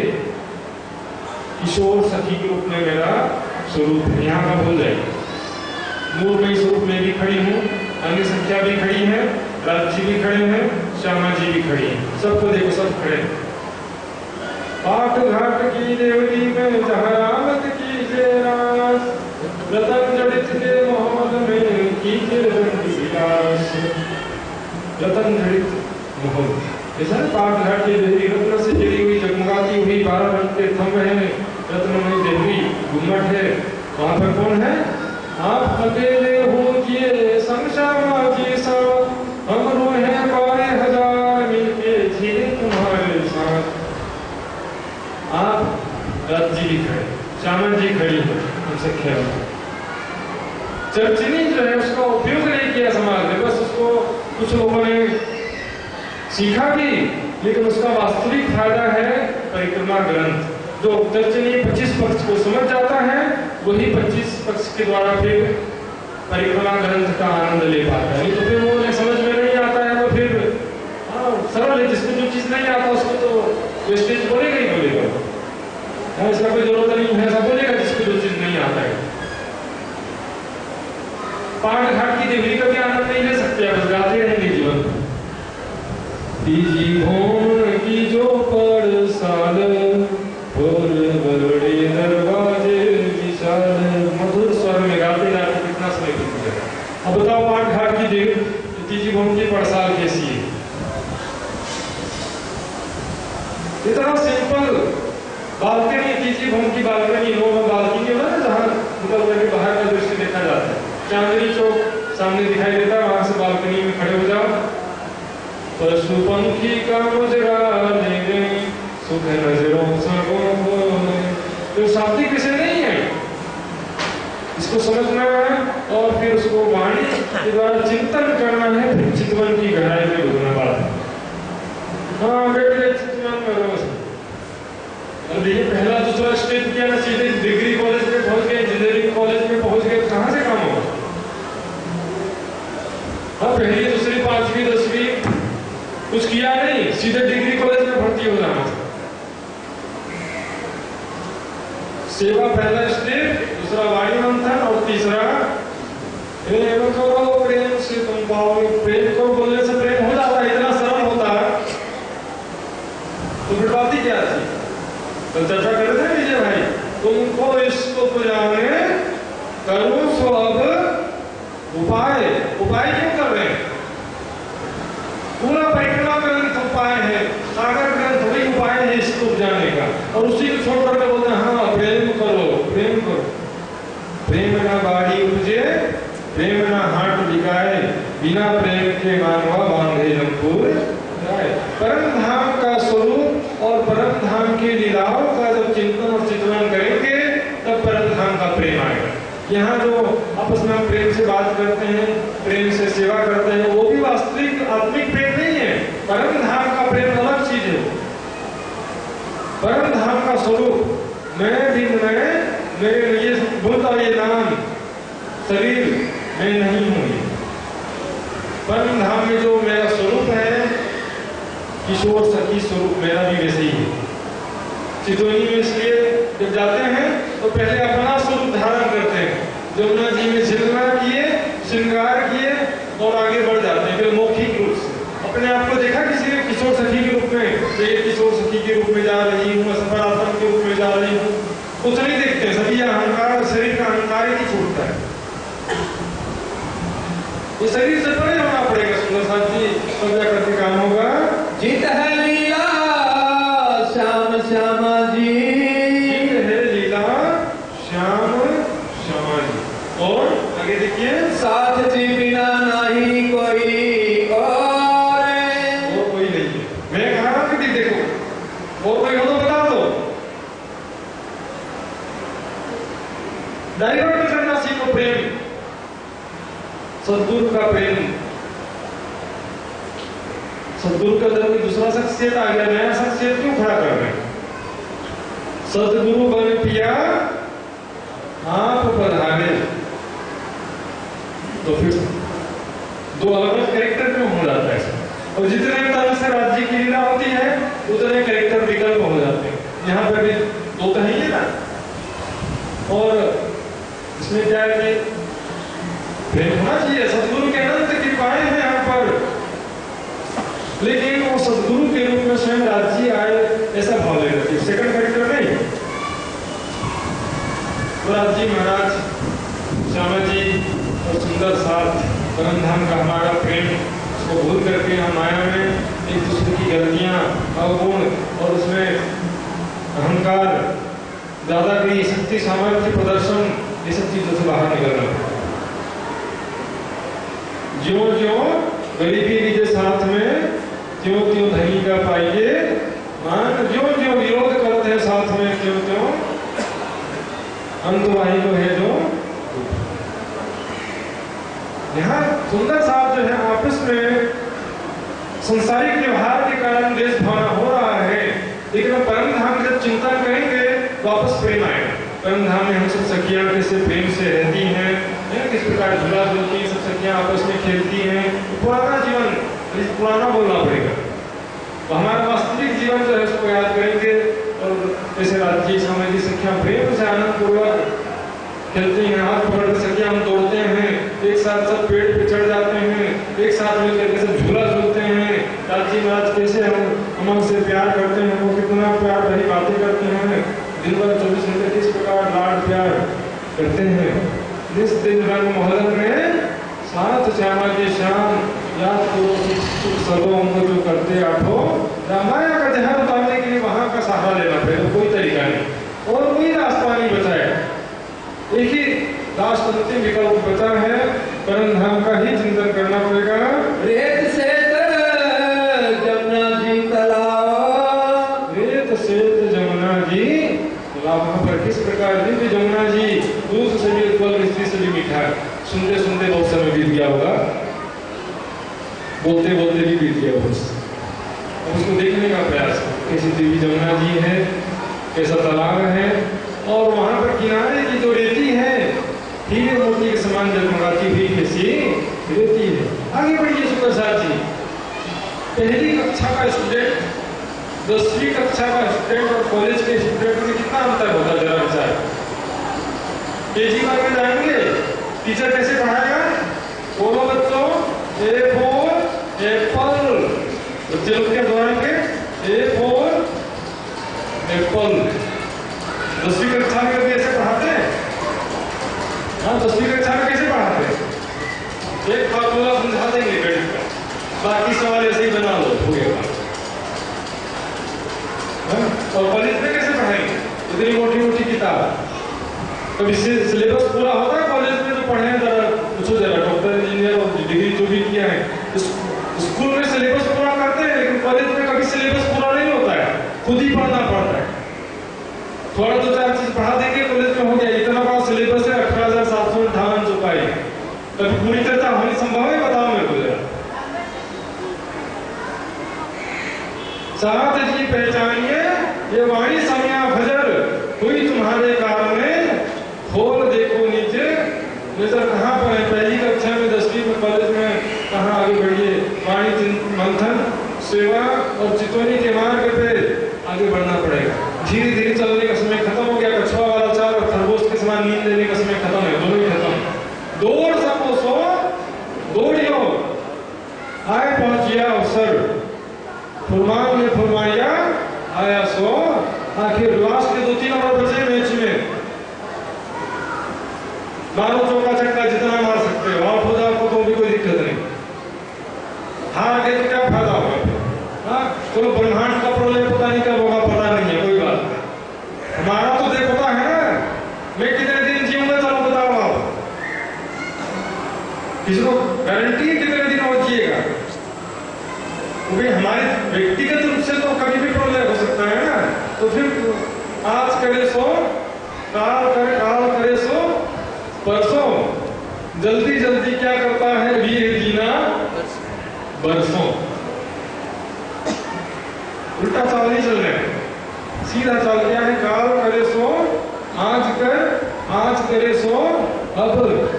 किशोर सखी के रूप में मेरा स्वरूप है, यहाँ का भूल जाएगा। नूरमयी स्वरूप में भी खड़ी हूँ, अन्य संख्या भी खड़ी है, राज जी भी खड़े हैं, श्यामा जी भी खड़ी हैं, सबको देखो सब खड़े हैं। पाठ घाट की देवरी में जहरामत कीजिए रास, रतन जड़ित के मोहम्मद में कीजिए विलास। रतन जड़ित मोहम्मद, ऐसा पाठ घाट की देवरी रत्न से जड़ी हुई जगमगाती हुई 12 रंग के थंब हैं, रत्नमयी देवरी घुमट है। वहां पर कौन है? आप अकेले होजिए संग श्यामा जी साथ, हम रोहे 12,000 मिलके झीले तुम्हारे साथ। आप राज जी भी खड़े, श्यामा जी खड़ी है, हमसे खेल। चर्चनी जो है उसका उपयोग नहीं किया समाज में, बस उसको कुछ लोगों ने सीखा भी, लेकिन उसका वास्तविक फायदा है परिक्रमा ग्रंथ। जो दर्शनीय 25 पक्ष को समझ जाता है वही 25 पक्ष के द्वारा फिर परिक्रमा ग्रंथ का आनंद ले पाता है। तो फिर वो समझ में नहीं आता है तो फिर सरल है, जिसको जो चीज नहीं आता उसको तो वेस्टेज बोलेगा ही बोलेगा। इसका कोई जरूरत नहीं है, ऐसा बोलेगा जिसको जो चीज नहीं आता है। पाठ घाट की देवरी का भी आनंद नहीं ले सकते, बस गाते रहेंगे जीवन। तीजी भोन की जो परसाल और बरड़े दरवाजे विशाल, मधुर स्वर में गाते गाते कितना समय बीत गया। अब बताओ पाठ घाट की देव तीजी भोन की परसाल कैसी है? इतना सिंपल बालकनी, तीजी भवन की बालकनी, नॉर्मल बालकनी है ना, जहाँ निकल करके बाहर का दृश्य देखा जाता है। चांदनी चौक सामने दिखाई देता है, वहां से बालकनी में खड़े हो जाओ। पशु पंखी का मुजरा ले गई सुख नजरों सबों, तो शाब्दिक विषय नहीं है, इसको समझना है और फिर उसको वाणी के द्वारा चिंतन करना है, फिर चितवन की गहराई में डूबना पड़ा है। हाँ बेटे चितवन में रोज अब देखिए पहला दूसरा स्टेप किया ना, सीधे डिग्री कॉलेज में पहुंच गए, इंजीनियरिंग कॉलेज में पहुंच गए, कहां से काम होगा? हाँ पहली दूसरी पांचवी 10वीं कुछ किया नहीं, सीधे डिग्री कॉलेज में भर्ती हो जाना। सेवा पहला स्टेप, दूसरा वाणी मंथन और तीसरा प्रेम करो प्रेम से तुम पाओगे। प्रेम को बोलने से प्रेम हो जाता है, इतना सरल होता है, तो फिर बात ही क्या थी? तो चर्चा कर रहे थे विजय भाई, तुमको इसको पुजाने करो सो अब उपाय। उपाय क्यों कर रहे हैं? पूरा परिक्रमा ग्रंथ उपाय है, सागर ग्रंथ वही उपाय है इसको बुझाने का, और उसी को छोड़ करके बोलते हैं हाँ प्रेम करो प्रेम करो। प्रेम ना बाड़ी उपजे प्रेम ना हाट बिकाए, बिना प्रेम के मानवा बांधे जमपुर जाए। परम धाम का स्वरूप और परम धाम की लीलाओं का जब चिंतन और चिंतन करेंगे तब परम धाम का प्रेम आएगा। यहाँ जो आपस में हम प्रेम से बात करते हैं, प्रेम से सेवा करते हैं, वो भी वास्तविक आत्मिक प्रेम नहीं है। परम धाम का प्रेम अलग चीज है। परम धाम का स्वरूप मैं भी मेरे लिए बोलता ये नाम शरीर मैं नहीं हूँ। परम धाम में जो मेरा स्वरूप है, किशोर सखी स्वरूप मेरा भी वैसे ही है। चितौनी में इसलिए जब जाते हैं तो पहले अपना स्वरूप धारण करते हैं, जमुना जी में श्रृंगार किए और आगे बढ़ जाते हैं। फिर मौखिक रूप से अपने आप को देखा किसी ने किशोर सखी के रूप में, तो ये किशोर सखी के रूप में जा रही हूँ, सफरात्म के रूप में जा रही हूँ, कुछ नहीं देखते। सभी अहंकार, शरीर का अहंकार ही छूटता है। ये शरीर से परे होना पड़ेगा। सुंदर साथ जी समझा करके काम होगा। जित है लीला श्याम श्यामा जी, जित है लीला श्याम श्यामा जी। और आगे देखिए, साथ जी बिना नहीं कोई और कोई नहीं है। मैं कहा कि देखो और कोई हो तो बता दो। डाइवर्ट करना सीखो प्रेम, सद्गुरु का प्रेम। सद्गुरु का जब दूसरा शख्सियत आ गया, नया शख्सियत क्यों खड़ा कर रहे हैं? सद्गुरु बन पिया आप पधारे, तो फिर दो अलग अलग कैरेक्टर क्यों हो जाता है? और जितने तरह से राज्य की लीला होती है उतने कैरेक्टर विकल्प हो जाते हैं। यहाँ पर भी दो कहेंगे ना, और इसमें क्या है कि प्रेम होना चाहिए। सदगुरु के अनंत कृपाएं हैं यहाँ पर, लेकिन वो सदगुरु के रूप में स्वयं राज्य आए ऐसा भाव ले रहे थे। सेकंड कैरेक्टर नहीं, राज्य महाराज श्यामा जी और सुंदर साथ परम धाम का हमारा प्रेम, उसको भूल करके हम माया में एक दूसरे की गलतियां, अवगुण और उसमें अहंकार, दादागिरी, शक्ति, सामर्थ्य प्रदर्शन, ये सब चीजों से बाहर निकलना है। ज्यों ज्यों गरीबी के साथ में त्यों त्यों धनी का पाइए मान, ज्यों ज्यों विरोध करते हैं साथ में त्यों त्यों अंतवाही को है जो। यहाँ सुंदर साहब जो है आपस में संसारिक व्यवहार के कारण देश भावना हो रहा है, लेकिन हम परम धाम जब चिंतन करेंगे वापस प्रेम आएगा। परमधाम में हम सब सखियां कैसे प्रेम से रहती हैं, किस प्रकार झूला झूलती हैं, सब सखियां आपस में खेलती हैं। पुराना जीवन, पुराना बोलना पड़ेगा। तो हमारा वास्तविक जीवन जो है उसको याद करेंगे और जैसे राज्य समय की सखियां प्रेम से आनंद पूर्वक खेलती हैं, हाथ पकड़ के सखियां हम दौड़ते हैं, एक साथ सब पेड़ पे चढ़ जाते हैं, एक साथ मिलकर के सब झूला झूलते हैं। राजी महाराज कैसे हम हमसे प्यार करते हैं, वो कितना प्यार भरी बातें करते हैं, दिन भर 24 घंटे किस प्रकार लाड प्यार करते हैं। इस दिन रंग मोहल्लन में साथ श्यामा की शाम याद करो सर्वों को जो करते आठो। रामायण का जहर उतारने के लिए वहां का सहारा लेना पड़ेगा, कोई तरीका नहीं और कोई रास्ता नहीं बचा है। एक ही राष्ट्र अंतिम विकल्प बचा है, परमधाम का ही चिंतन करना पड़ेगा। रेत से जमुना जी तालाब, रेत से जमुना जी वहां पर किस प्रकार दिव्य जमुना जी दूध से भी उत्पल, मिश्री से भी मीठा। सुनते सुनते बहुत समय बीत गया होगा, बोलते बोलते भी बीत गया बहुत। अब उसको देखने का प्रयास, कैसी दिव्य जमुना जी है, कैसा तालाब है और वहां पर किनारे की जो रेती है हीरे मोती के समान जगमगाती हुई कैसी रेती है। आगे बढ़िए सुप्रसाद जी, पहली कक्षा का स्टूडेंट 10वीं कक्षा का स्टूडेंट और कॉलेज के स्टूडेंट में कितना अंतर होता है जरा विचार। केजी में जाएंगे, टीचर कैसे पढ़ाएगा, बोलो बच्चों ए फॉर एप्पल, बच्चे लोग क्या दोहराएंगे ए फॉर एप्पल। 10वीं कक्षा में भी ऐसे पढ़ाते हैं? हाँ, 10वीं कक्षा में कैसे पढ़ाते हैं? एक फार्मूला समझा देंगे गणित का, बाकी सवाल ऐसे ही बना लो, हो गया। और कॉलेज में कैसे पढ़ाएंगे? इतनी मोटी मोटी किताब, कभी सिलेबस पूरा होता है कॉलेज में जो पढ़े हैं? जरा पूछो जरा, डॉक्टर इंजीनियर और डिग्री जो भी किया है स्कूल में सिलेबस पूरा करते हैं, लेकिन कॉलेज में कभी सिलेबस पूरा नहीं होता है, खुद ही पढ़ना पड़ता है। थोड़ा 2-4 चीज पढ़ा देंगे, कॉलेज में हो गया। इतना बड़ा सिलेबस है, 18,758 चौपाई, कभी पूरी चर्चा होनी संभव है? बताओ मेरे को जरा। साथ जी पहचानिए ये वाणी समिया भजर, हुई तुम्हारे काल में, खोल देखो नीचे नजर कहाँ पर है। पहली कक्षा में 10वीं में कॉलेज में कहाँ आगे बढ़िए, वाणी मंथन सेवा और चितौनी के मार्ग पे आगे बढ़ना पड़ेगा। धीरे धीरे चलने का समय खत्म हो गया, कछुआ वाला चाल और खरगोश के समान नींद लेने का समय खत्म है, दोनों ही खत्म। दौड़ सको सो दौड़ियो, आए पहुंचिया अवसर, फुरमान ने फुरमाया आया सो। आखिर लास्ट के 2-3 ओवर बचे मैच में, मारो चौका छक्का जितना मार सकते हो, आउट हो जाओ तो भी कोई दिक्कत नहीं, हार गए तो क्या फायदा होगा? हाँ, चलो ब्रह्मांड का प्रलय पता नहीं कब होगा, पता नहीं है, कोई बात नहीं। हमारा तो देखो पता है ना, मैं कितने दिन जीऊंगा चलो बताओ आप, किसी को गारंटी है कितने दिन और जिएगा? हमारे व्यक्तिगत रूप से तो कभी भी प्रलय हो सकता है ना। तो फिर आज करे सो काल करे सो परसों, जल्दी जल्दी क्या करता है वीर जीना बरसों। उल्टा चाल नहीं चल रहे, सीधा चाल क्या है, काल करे सो आज करे सो अब,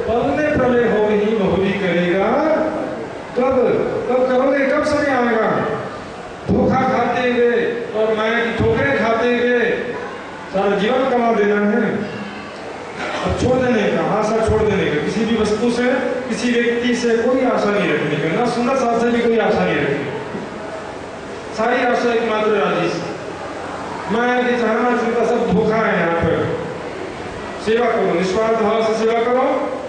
पलने प्रलय हो ही बहुरी करेगा। कब करोगे, कब समय आएगा? धोखा खाते हुए और माया की ठोकरें खाते हुए सारा जीवन कमा देना है। अब छोड़ देने का, आशा छोड़ देने का, किसी भी वस्तु से किसी व्यक्ति से कोई आशा नहीं रखने का, ना सुंदर साथ से भी कोई आशा नहीं रखनी। सारी आशा एकमात्र राजी से, माया की चाहना चिंता सब धोखा है। यहाँ पर सेवा करो, निस्वार्थ भाव से सेवा करो,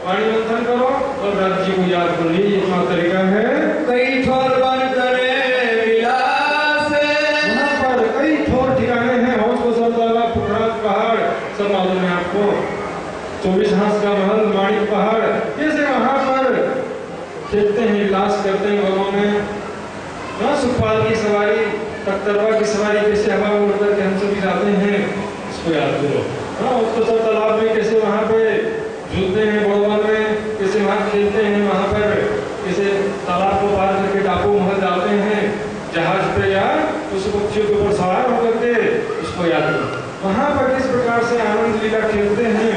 वाणी मंथन करो और राज्य को याद करो, ये एकमात्र तरीका है। कई ठोर बन करे विलास, वहाँ पर कई ठोर ठिकाने हैं, हौज को सरदारा पुखराज पहाड़ सब मालूम है आपको, 24 हाथ का महल, माणिक पहाड़, कैसे वहाँ पर खेलते हैं, विलास करते हैं वनों में। सुखपाल की सवारी, तख्तरवा की सवारी, कैसे हवा में उड़ करके हम सभी जाते हैं, इसको याद करो। उसको सब तालाब में कैसे वहाँ पे झूलते हैं, बड़वन में कैसे वहाँ खेलते हैं, वहाँ पर कैसे तालाब को पार करके डाकू महल जाते हैं जहाज पे, या उस पक्षियों के ऊपर सवार होकर के, इसको याद करो। वहाँ पर किस प्रकार लीला खेलते हैं,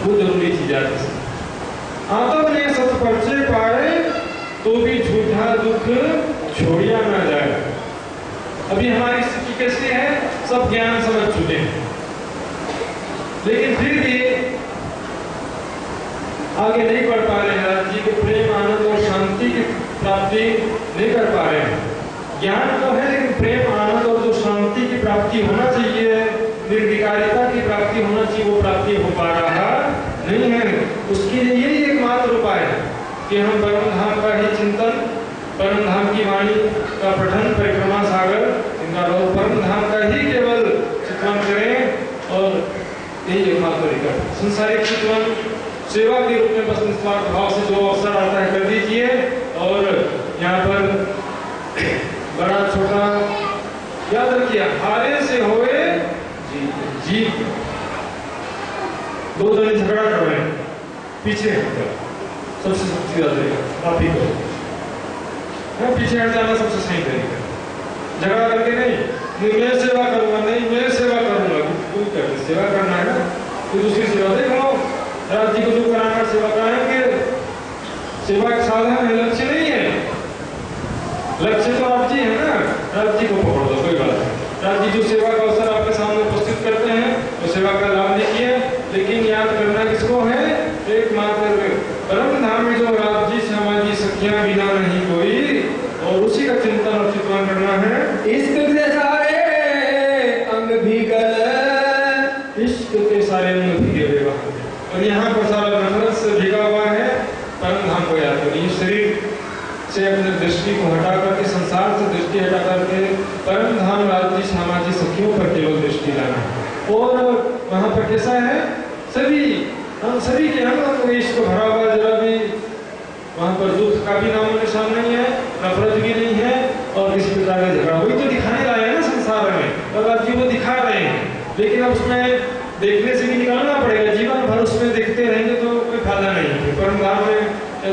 वो जरूरी चीज आती है। आतम ने सत परिचय पाए तो भी झूठा दुख छोड़िया ना जाए। अभी हमारी स्थिति कैसी है, सब ज्ञान समझ चुके हैं, लेकिन फिर भी आगे नहीं बढ़ पा रहे हैं, जी के प्रेम आनंद और शांति की प्राप्ति नहीं कर पा रहे हैं। ज्ञान तो है, लेकिन प्रेम आनंद और जो शांति की प्राप्ति होना चाहिए, निर्विकारिता की प्राप्ति होना चाहिए, वो प्राप्ति हो पा रहा नहीं है। उसके लिए यही एकमात्र उपाय है कि हम परम धाम का ही चिंतन, परम धाम की वाणी का पठन, परिक्रमा सागर इनका परम धाम का ही केवल चिंतन करें, और यही एकमात्र तरीका। संसारिक चिंतन सेवा के रूप में बस निस्वार्थ भाव से जो अवसर आता है कर दीजिए, और यहाँ पर बड़ा छोटा याद रखिए, हारे से होए जीत। दो जने झगड़ा कर रहे हैं, पीछे हटकर सबसे सीधा तरीका आप ही करो, पीछे हट जाना सबसे सही तरीका। झगड़ा करके नहीं, मैं सेवा करूंगा, नहीं मैं सेवा करूंगा, कोई करते सेवा करना है ना, तो दूसरी सेवा देख लो। राज जी को जो कराना सेवा कराएंगे, सेवा एक साधन है, लक्ष्य नहीं है। लक्ष्य तो आप जी है ना, राज जी को पकड़ दो, कोई बात नहीं। राज जी जो सेवा का अवसर आपके सामने उपस्थित करते हैं, वो सेवा का लाभ लीजिए, लेकिन याद करना किसको है, एकमात्र परम धाम में जो राज जी श्यामा जी सखियां बिना नहीं कोई, और उसी का चिंतन और चिंतन करना है। इश्क के सारे अंग भीगल, इश्क के सारे अंग भीगे हुए वहां, और यहाँ पर सारा नफरत से भीगा हुआ है। परम धाम को याद करिए, शरीर से अपने दृष्टि को हटा करके, संसार से दृष्टि हटा करके परम धाम राज जी श्यामा जी सखियों पर केवल दृष्टि लाना है। और वहां पर कैसा है, हम सभी के अंग इश्क भरा हुआ, जरा भी वहां पर दुख का भी नामो निशान नहीं है, नफरत भी नहीं है, और किसी प्रकार का झगड़ा। वही तो दिखाने लाए हैं ना संसार में, और आज जी वो दिखा रहे हैं, लेकिन अब उसमें देखने से भी निकालना पड़ेगा। जीवन भर उसमें देखते रहेंगे तो कोई फायदा नहीं है। परम धाम में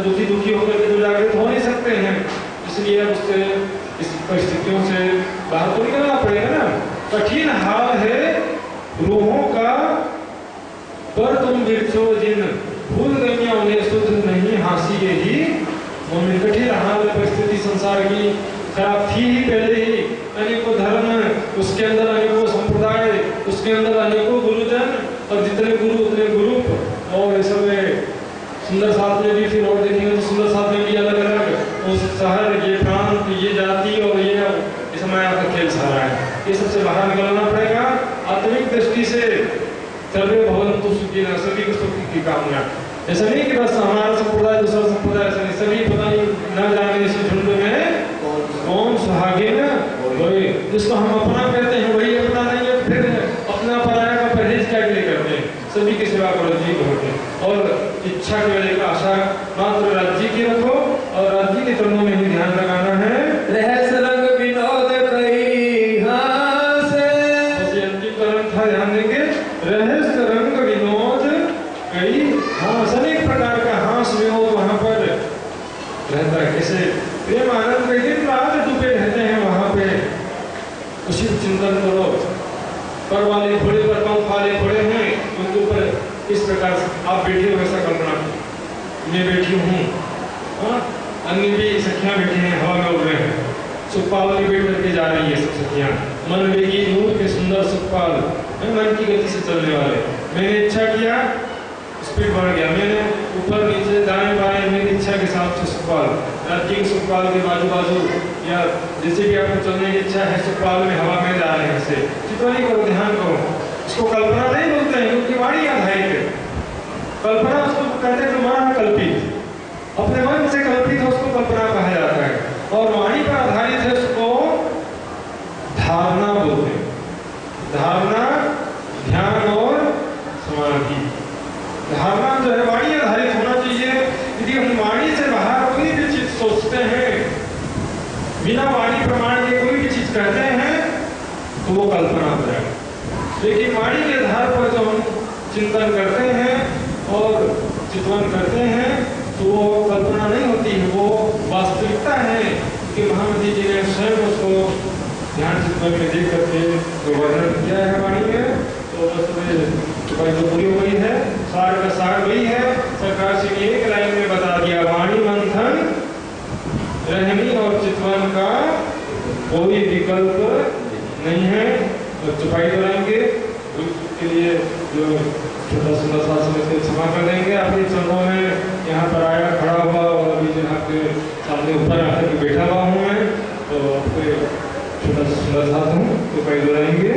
दुखी होकर के तो जागृत हो नहीं सकते हैं, इसलिए अब उससे इस परिस्थितियों से बाहर तो निकलना पड़ेगा ना। कठिन हाल है रूहों का, पर तुम बिरछो जिन भूल गई उन्हें सुध नहीं हासी ही। मम्मी कठिन हाल परिस्थिति संसार की खराब थी ही पहले ही, अनेकों धर्म, उसके अंदर अनेकों संप्रदाय, उसके अंदर अनेकों गुरुजन, और जितने गुरु उतने ग्रुप, और इस समय सुंदर साथ में भी फिर और देखेंगे तो सुंदर साथ में भी अलग अलग उस शहर, ये प्रांत, ये जाति, और ये इस समय आपका खेल सारा है। ये सबसे बाहर निकलना पड़ेगा। आत्मिक दृष्टि से सर्वे भवन्तु सुखिनः, सभी को सुख की कामना। ऐसा नहीं कि बस हमारा संप्रदाय दूसरा संप्रदाय, ऐसा नहीं, सभी पता नहीं न जाने इस झुंड में कौन सुहागिन वही, जिसको हम अपना कहते हैं वही अपना नहीं है, फिर अपना पराया का परहेज क्या के लिए करते हैं। सभी की सेवा करो जी होते, और इच्छा केवल एक आशा मात्र राज्य की रखो, और राज्य के चरणों में ही ध्यान लगाना है। रहस रंग विनोद कई हासे, बस अंतिम करण था, ध्यान देंगे। रहस रंग विनोद कई हास, अनेक प्रकार का हास विनोद वहां पर रहता है। कैसे प्रेम आनंद में दिन रात डूबे रहते हैं वहां पे, उसी चिंतन करो। पर वाले घोड़े पर पंख वाले घोड़े हैं, उनके ऊपर इस प्रकार से आप बैठे हो, ऐसा कल्पना, मैं बैठी हूँ, अन्य भी सखियां बैठी हैं, हवा में उड़ रहे हैं, सुखपाल भी बैठ करके जा रही है सब सखियां, मन वेगी नूर के सुंदर सुखपाल, मन की गति से चलने वाले। मैंने इच्छा किया, स्पीड बढ़ गया, मैंने ऊपर नीचे दाएं बाएं मेरी इच्छा के साथ से सुखपाल, राज्य के सुखपाल के बाजू बाजू, या जैसे भी आपको चलने की इच्छा है, सुखपाल में हवा में जा रहे हैं। ऐसे चिंतन करो, ध्यान करो। इसको कल्पना नहीं बोलते हैं, क्योंकि वाणी आधारित है। कल्पना उसको कहते हैं जो मन कल्पित, अपने मन से कल्पित है, उसको कल्पना कहा जाता है। और वाणी पर आधारित है, उसको धारणा बोलते हैं। धारणा, ध्यान और समाधि। धारणा जो है वाणी आधारित होना चाहिए। यदि हम वाणी से बाहर कोई भी चीज सोचते हैं, बिना वाणी प्रमाण के कोई भी चीज कहते हैं, तो वो कल्पना हो जाएगा। लेकिन वाणी के आधार पर जो हम चिंतन करते हैं और चिंतन करते हैं, तो वो कल्पना नहीं होती है, वो वास्तविकता है कि महामती जी ने स्वयं उसको ध्यान चिंतन में देख करके जो वर्णन किया है वाणी में। तो बस छपाई तो पूरी हो गई है, सार का सार वही है। सरकार से एक लाइन में बता दिया, वाणी मंथन रहनी और चितवन का कोई विकल्प नहीं है। तो छपाई कराएंगे उसके लिए जो छोटा सुंदर शासन से क्षमा कर देंगे। आपके चरणों में यहाँ पर आया खड़ा हुआ और अभी जो आपके सामने ऊपर आकर के बैठा हुआ हूँ मैं, तो आपके छोटा सुंदर साथ हूँ तो छपाई कराएंगे।